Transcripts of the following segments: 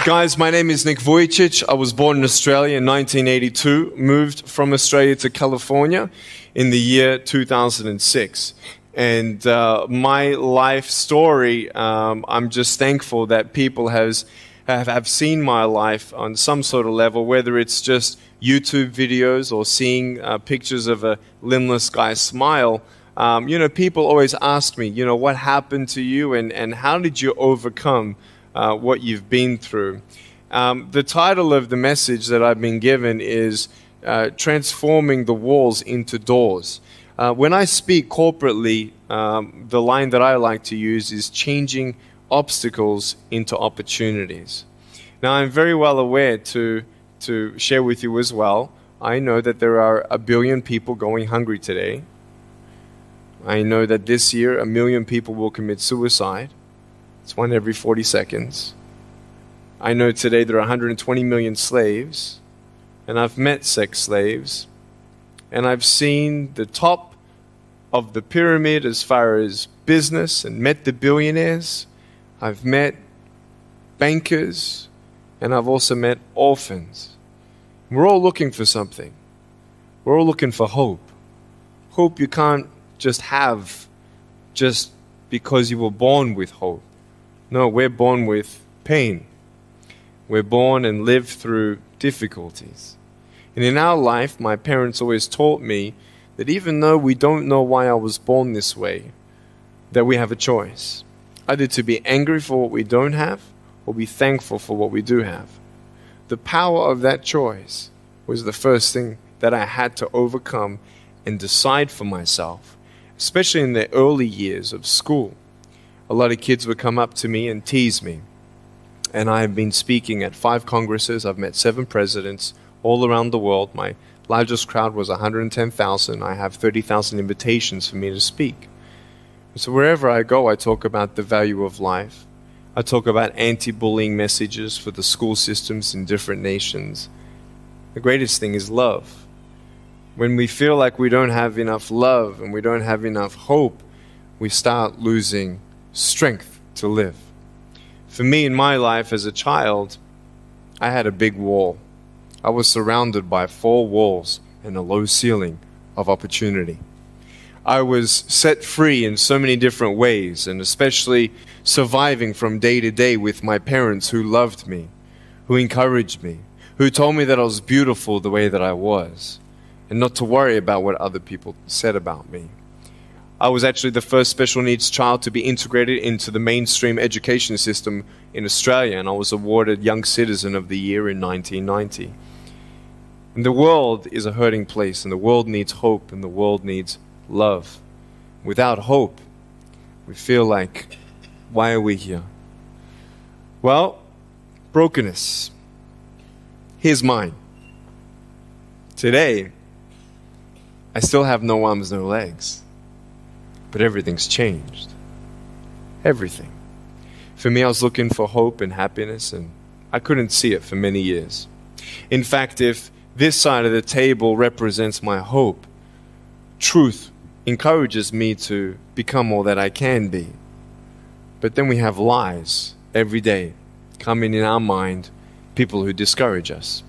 Guys, my name is Nick Vujicic. I was born in Australia in 1982, moved from Australia to California in the year 2006. And my life story, I'm just thankful that people have seen my life on some sort of level, whether it's just YouTube videos or seeing pictures of a limbless guy smile. People always ask me, what happened to you and how did you overcome what you've been through? The title of the message that I've been given is Transforming the Walls into Doors. When I speak corporately, the line that I like to use is changing obstacles into opportunities. Now, I'm very well aware to share with you as well, I know that there are 1 billion people going hungry today. I know that this year 1 million people will commit suicide. It's 1 every 40 seconds. I know today there are 120 million slaves, and I've met sex slaves, and I've seen the top of the pyramid as far as business and met the billionaires. I've met bankers, and I've also met orphans. We're all looking for something. We're all looking for hope. Hope you can't just have just because you were born with hope. No, we're born with pain. We're born and live through difficulties. And in our life, my parents always taught me that even though we don't know why I was born this way, that we have a choice. Either to be angry for what we don't have, or be thankful for what we do have. The power of that choice was the first thing that I had to overcome and decide for myself, especially in the early years of school. A lot of kids would come up to me and tease me. And I've been speaking at 5 congresses. I've met 7 presidents all around the world. My largest crowd was 110,000. I have 30,000 invitations for me to speak. So wherever I go, I talk about the value of life. I talk about anti-bullying messages for the school systems in different nations. The greatest thing is love. When we feel like we don't have enough love and we don't have enough hope, we start losing strength to live. For me, in my life as a child, I had a big wall. I was surrounded by 4 walls and a low ceiling of opportunity. I was set free in so many different ways, and especially surviving from day to day with my parents who loved me, who encouraged me, who told me that I was beautiful the way that I was, and not to worry about what other people said about me. I was actually the first special needs child to be integrated into the mainstream education system in Australia, and I was awarded Young Citizen of the Year in 1990. And the world is a hurting place, and the world needs hope, and the world needs love. Without hope, we feel like, why are we here? Well, brokenness. Here's mine. Today, I still have no arms, no legs. But everything's changed. Everything. For me, I was looking for hope and happiness, and I couldn't see it for many years. In fact, if this side of the table represents my hope, truth encourages me to become all that I can be. But then we have lies every day coming in our mind, people who discourage us.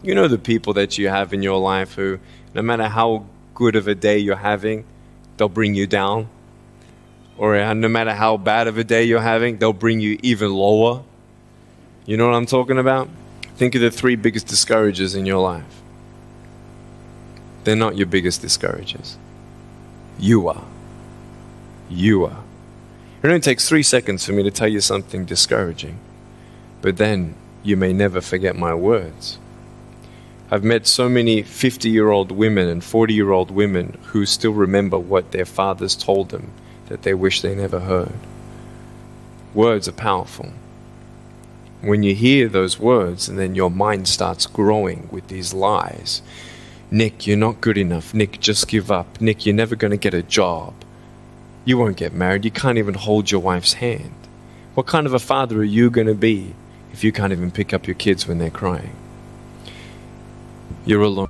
You know the people that you have in your life who, no matter how good of a day you're having, they'll bring you down. Or no matter how bad of a day you're having, they'll bring you even lower. You know what I'm talking about? Think of the 3 biggest discouragers in your life. They're not your biggest discouragers. You are. You are. It only takes 3 seconds for me to tell you something discouraging. But then you may never forget my words. I've met so many 50-year-old women and 40-year-old women who still remember what their fathers told them that they wish they never heard. Words are powerful. When you hear those words and then your mind starts growing with these lies. Nick, you're not good enough. Nick, just give up. Nick, you're never going to get a job. You won't get married. You can't even hold your wife's hand. What kind of a father are you going to be if you can't even pick up your kids when they're crying? You're alone.